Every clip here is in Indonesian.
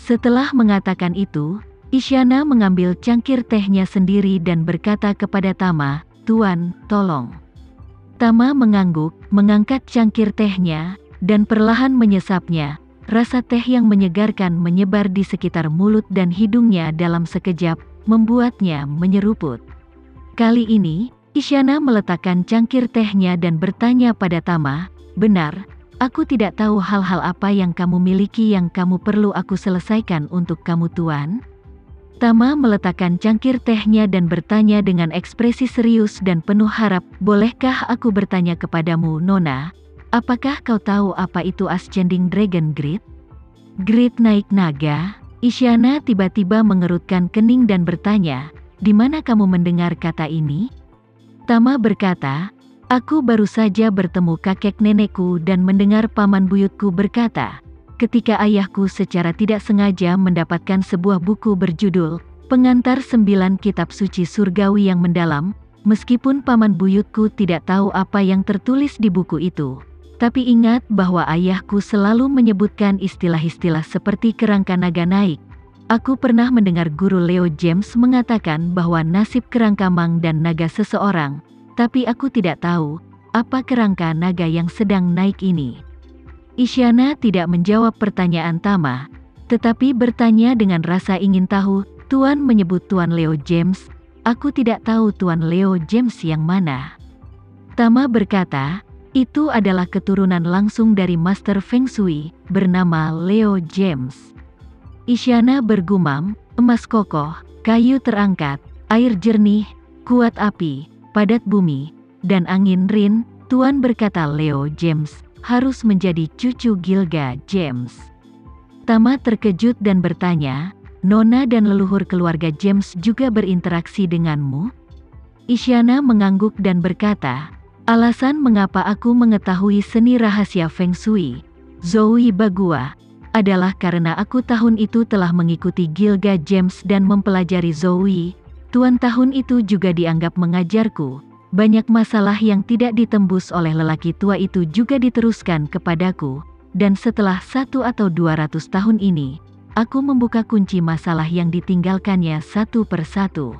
Setelah mengatakan itu, Isyana mengambil cangkir tehnya sendiri dan berkata kepada Tama, "Tuan, tolong." Tama mengangguk, mengangkat cangkir tehnya, dan perlahan menyesapnya. Rasa teh yang menyegarkan menyebar di sekitar mulut dan hidungnya dalam sekejap, membuatnya menyeruput. Kali ini, Isyana meletakkan cangkir tehnya dan bertanya pada Tama, "Benar, aku tidak tahu hal-hal apa yang kamu miliki yang kamu perlu aku selesaikan untuk kamu, Tuan?" Tama meletakkan cangkir tehnya dan bertanya dengan ekspresi serius dan penuh harap, "Bolehkah aku bertanya kepadamu, Nona? Apakah kau tahu apa itu Ascending Dragon Grid?" "Grid naik naga?" Isyana tiba-tiba mengerutkan kening dan bertanya, "Di mana kamu mendengar kata ini?" Tama berkata, "Aku baru saja bertemu kakek nenekku dan mendengar paman buyutku berkata, ketika ayahku secara tidak sengaja mendapatkan sebuah buku berjudul Pengantar 9 Kitab Suci Surgawi yang Mendalam, meskipun paman buyutku tidak tahu apa yang tertulis di buku itu. Tapi ingat bahwa ayahku selalu menyebutkan istilah-istilah seperti kerangka naga naik. Aku pernah mendengar guru Leo James mengatakan bahwa nasib kerangka mang dan naga seseorang, tapi aku tidak tahu apa kerangka naga yang sedang naik ini." Isyana tidak menjawab pertanyaan Tama, tetapi bertanya dengan rasa ingin tahu, "Tuan menyebut Tuan Leo James, aku tidak tahu Tuan Leo James yang mana." Tama berkata, "Itu adalah keturunan langsung dari Master Feng Shui, bernama Leo James." Isyana bergumam, "Emas kokoh, kayu terangkat, air jernih, kuat api, padat bumi, dan angin rin." Tuan berkata Leo James harus menjadi cucu Gilga James. Tama terkejut dan bertanya, "Nona dan leluhur keluarga James juga berinteraksi denganmu?" Isyana mengangguk dan berkata, "Alasan mengapa aku mengetahui seni rahasia Feng Shui, Zoui Bagua, adalah karena aku tahun itu telah mengikuti Gilga James dan mempelajari Zoui. Tuan tahun itu juga dianggap mengajarku. Banyak masalah yang tidak ditembus oleh lelaki tua itu juga diteruskan kepadaku, dan setelah 1 atau 200 tahun ini, aku membuka kunci masalah yang ditinggalkannya satu persatu.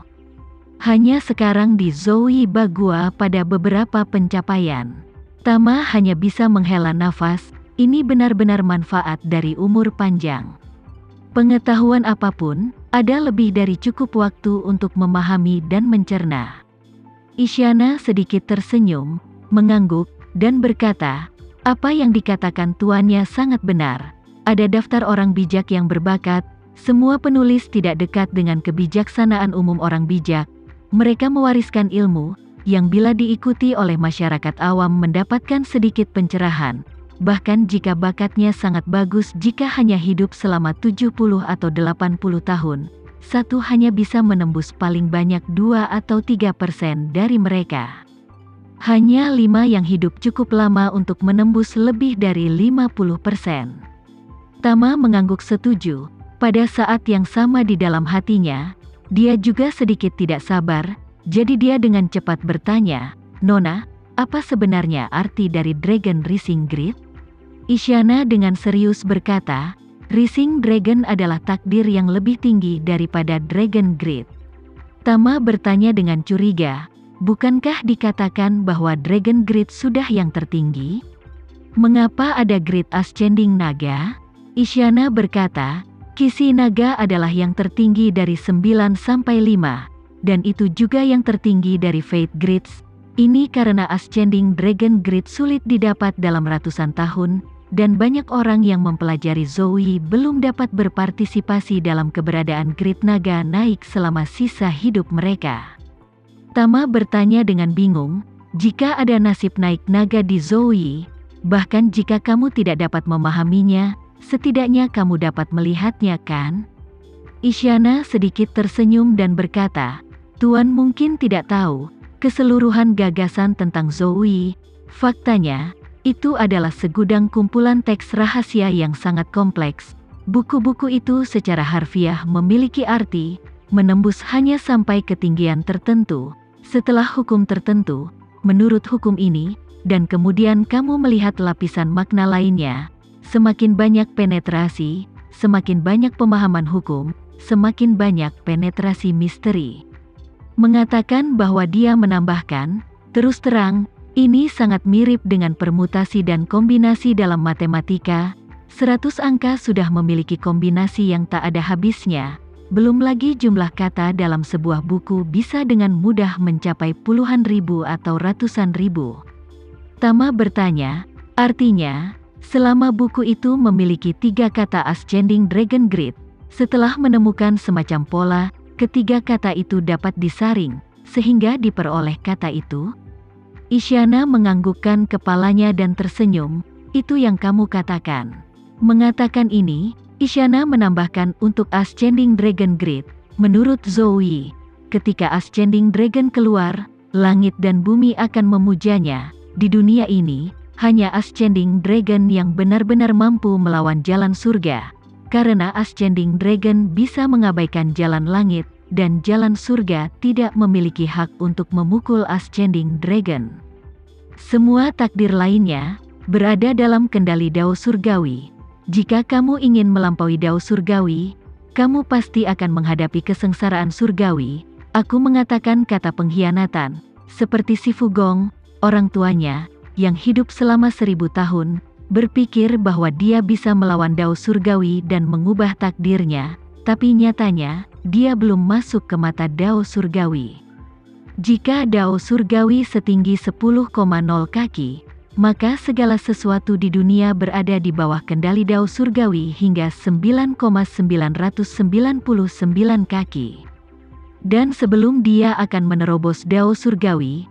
Hanya sekarang di Zoui Bagua pada beberapa pencapaian. Tama hanya bisa menghela nafas, ini benar-benar manfaat dari umur panjang. Pengetahuan apapun, ada lebih dari cukup waktu untuk memahami dan mencerna." Isyana sedikit tersenyum, mengangguk, dan berkata, "Apa yang dikatakan tuannya sangat benar. Ada daftar orang bijak yang berbakat, semua penulis tidak dekat dengan kebijaksanaan umum orang bijak. Mereka mewariskan ilmu, yang bila diikuti oleh masyarakat awam mendapatkan sedikit pencerahan, bahkan jika bakatnya sangat bagus jika hanya hidup selama 70 atau 80 tahun. Satu hanya bisa menembus paling banyak 2 atau 3% dari mereka. Hanya 5 yang hidup cukup lama untuk menembus lebih dari 50%. Tama mengangguk setuju. Pada saat yang sama di dalam hatinya, dia juga sedikit tidak sabar, jadi dia dengan cepat bertanya, "Nona, apa sebenarnya arti dari Dragon Rising Grid?" Isyana dengan serius berkata, "Rising Dragon adalah takdir yang lebih tinggi daripada Dragon Grid." Tama bertanya dengan curiga, "Bukankah dikatakan bahwa Dragon Grid sudah yang tertinggi? Mengapa ada Grid Ascending Naga?" Isyana berkata, "Kisi Naga adalah yang tertinggi dari 9 sampai 5, dan itu juga yang tertinggi dari Fate Grids. Ini karena Ascending Dragon Grid sulit didapat dalam ratusan tahun, dan banyak orang yang mempelajari Zoui belum dapat berpartisipasi dalam keberadaan Grid Naga naik selama sisa hidup mereka." Tama bertanya dengan bingung, "Jika ada nasib naik naga di Zoui, bahkan jika kamu tidak dapat memahaminya, setidaknya kamu dapat melihatnya kan?" Isyana sedikit tersenyum dan berkata, "Tuan mungkin tidak tahu keseluruhan gagasan tentang Zoui. Faktanya, itu adalah segudang kumpulan teks rahasia yang sangat kompleks. Buku-buku itu secara harfiah memiliki arti, menembus hanya sampai ketinggian tertentu, setelah hukum tertentu, menurut hukum ini, dan kemudian kamu melihat lapisan makna lainnya. Semakin banyak penetrasi, semakin banyak pemahaman hukum, semakin banyak penetrasi misteri. Mengatakan bahwa dia menambahkan, terus terang, ini sangat mirip dengan permutasi dan kombinasi dalam matematika. 100 angka sudah memiliki kombinasi yang tak ada habisnya. Belum lagi jumlah kata dalam sebuah buku bisa dengan mudah mencapai puluhan ribu atau ratusan ribu. Tama bertanya, artinya, selama buku itu memiliki 3 kata Ascending Dragon Grid, setelah menemukan semacam pola, ketiga kata itu dapat disaring, sehingga diperoleh kata itu? Isyana menganggukkan kepalanya dan tersenyum, itu yang kamu katakan. Mengatakan ini, Isyana menambahkan untuk Ascending Dragon Grid, menurut Zoe, ketika Ascending Dragon keluar, langit dan bumi akan memujanya. Di dunia ini, hanya Ascending Dragon yang benar-benar mampu melawan jalan surga. Karena Ascending Dragon bisa mengabaikan jalan langit, dan jalan surga tidak memiliki hak untuk memukul Ascending Dragon. Semua takdir lainnya berada dalam kendali Dao Surgawi. Jika kamu ingin melampaui Dao Surgawi, kamu pasti akan menghadapi kesengsaraan surgawi. Aku mengatakan kata pengkhianatan, seperti si Fugong, orang tuanya, yang hidup selama 1000 tahun, berpikir bahwa dia bisa melawan Dao Surgawi dan mengubah takdirnya, tapi nyatanya, dia belum masuk ke mata Dao Surgawi. Jika Dao Surgawi setinggi 10,0 kaki, maka segala sesuatu di dunia berada di bawah kendali Dao Surgawi hingga 9,999 kaki. Dan sebelum dia akan menerobos Dao Surgawi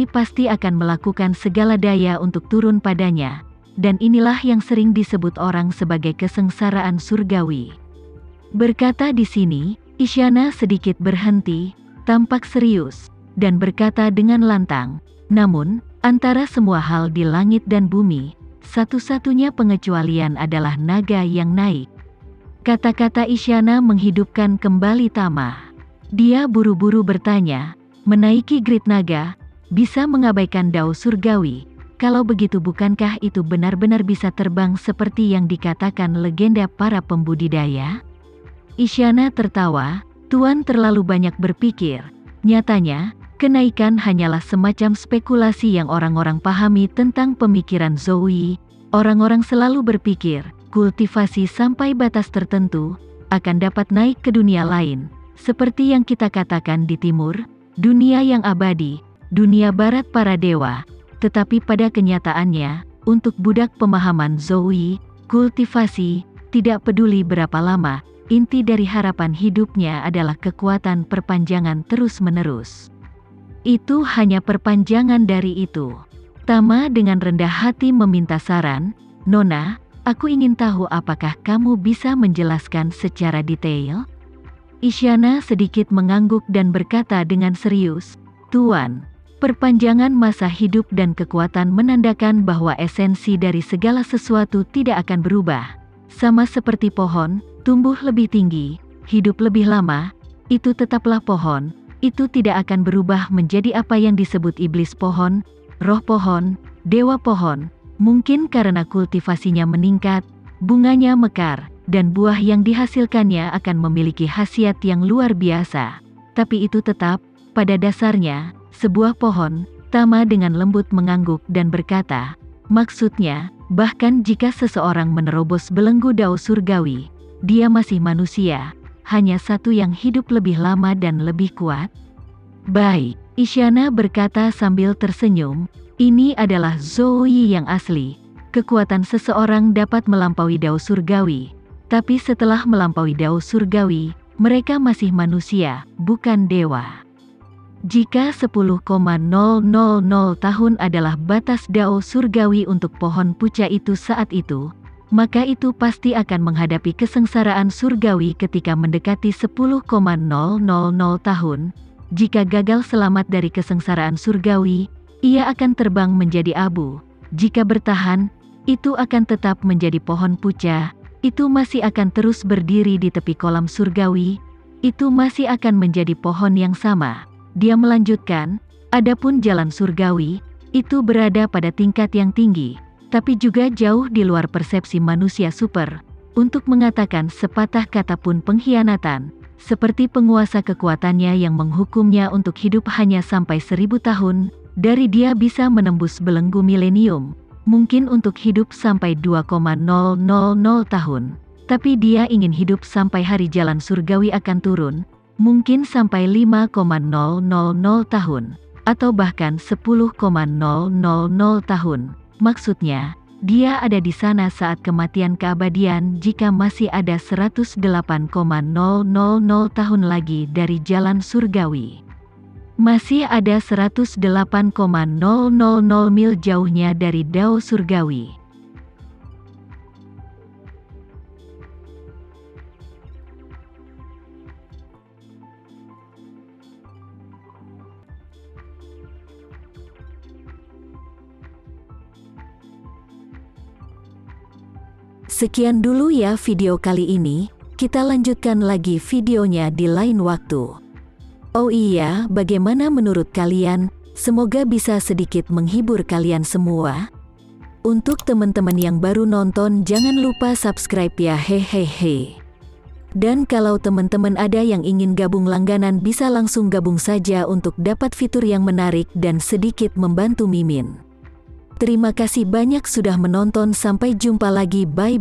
pasti akan melakukan segala daya untuk turun padanya, dan inilah yang sering disebut orang sebagai kesengsaraan surgawi. Berkata di sini, Isyana sedikit berhenti, tampak serius, dan berkata dengan lantang, namun, antara semua hal di langit dan bumi, satu-satunya pengecualian adalah naga yang naik. Kata-kata Isyana menghidupkan kembali Tama. Dia buru-buru bertanya, menaiki grid naga, bisa mengabaikan Dao Surgawi. Kalau begitu bukankah itu benar-benar bisa terbang seperti yang dikatakan legenda para pembudidaya? Isyana tertawa, Tuan terlalu banyak berpikir. Nyatanya, kenaikan hanyalah semacam spekulasi yang orang-orang pahami tentang pemikiran Zoe. Orang-orang selalu berpikir, kultivasi sampai batas tertentu, akan dapat naik ke dunia lain. Seperti yang kita katakan di timur, dunia yang abadi, dunia barat para dewa. Tetapi pada kenyataannya, untuk budak pemahaman Zoe, kultivasi, tidak peduli berapa lama, inti dari harapan hidupnya adalah kekuatan perpanjangan terus-menerus. Itu hanya perpanjangan dari itu. Tama dengan rendah hati meminta saran, Nona, aku ingin tahu apakah kamu bisa menjelaskan secara detail? Isyana sedikit mengangguk dan berkata dengan serius, Tuan, perpanjangan masa hidup dan kekuatan menandakan bahwa esensi dari segala sesuatu tidak akan berubah. Sama seperti pohon, tumbuh lebih tinggi, hidup lebih lama, itu tetaplah pohon. Itu tidak akan berubah menjadi apa yang disebut iblis pohon, roh pohon, dewa pohon. Mungkin karena kultivasinya meningkat, bunganya mekar, dan buah yang dihasilkannya akan memiliki khasiat yang luar biasa. Tapi itu tetap, pada dasarnya, sebuah pohon. Tama dengan lembut mengangguk dan berkata, maksudnya, bahkan jika seseorang menerobos belenggu Dao Surgawi, dia masih manusia. Hanya satu yang hidup lebih lama dan lebih kuat? Baik, Isyana berkata sambil tersenyum, ini adalah Zoe yang asli. Kekuatan seseorang dapat melampaui Dao Surgawi. Tapi setelah melampaui Dao Surgawi, mereka masih manusia, bukan dewa. Jika 10,000 tahun adalah batas Dao Surgawi untuk pohon puca itu saat itu, maka itu pasti akan menghadapi kesengsaraan surgawi ketika mendekati 10,000 tahun. Jika gagal selamat dari kesengsaraan surgawi, ia akan terbang menjadi abu. Jika bertahan, itu akan tetap menjadi pohon puca. Itu masih akan terus berdiri di tepi kolam surgawi. Itu masih akan menjadi pohon yang sama. Dia melanjutkan, adapun jalan surgawi, itu berada pada tingkat yang tinggi, tapi juga jauh di luar persepsi manusia super. untuk mengatakan sepatah kata pun pengkhianatan, seperti penguasa kekuatannya yang menghukumnya untuk hidup hanya sampai 1000 tahun, dari dia bisa menembus belenggu milenium, mungkin untuk hidup sampai 2,000 tahun. Tapi dia ingin hidup sampai hari jalan surgawi akan turun, mungkin sampai 5,000 tahun, atau bahkan 10,000 tahun. Maksudnya, dia ada di sana saat kematian keabadian jika masih ada 108,000 tahun lagi dari jalan surgawi. Masih ada 108,000 mil jauhnya dari Dao surgawi. Sekian dulu ya video kali ini, kita lanjutkan lagi videonya di lain waktu. Oh iya, bagaimana menurut kalian? Semoga bisa sedikit menghibur kalian semua. Untuk teman-teman yang baru nonton, jangan lupa subscribe ya, hehehe. Dan kalau teman-teman ada yang ingin gabung langganan, bisa langsung gabung saja untuk dapat fitur yang menarik dan sedikit membantu Mimin. Terima kasih banyak sudah menonton, sampai jumpa lagi, bye.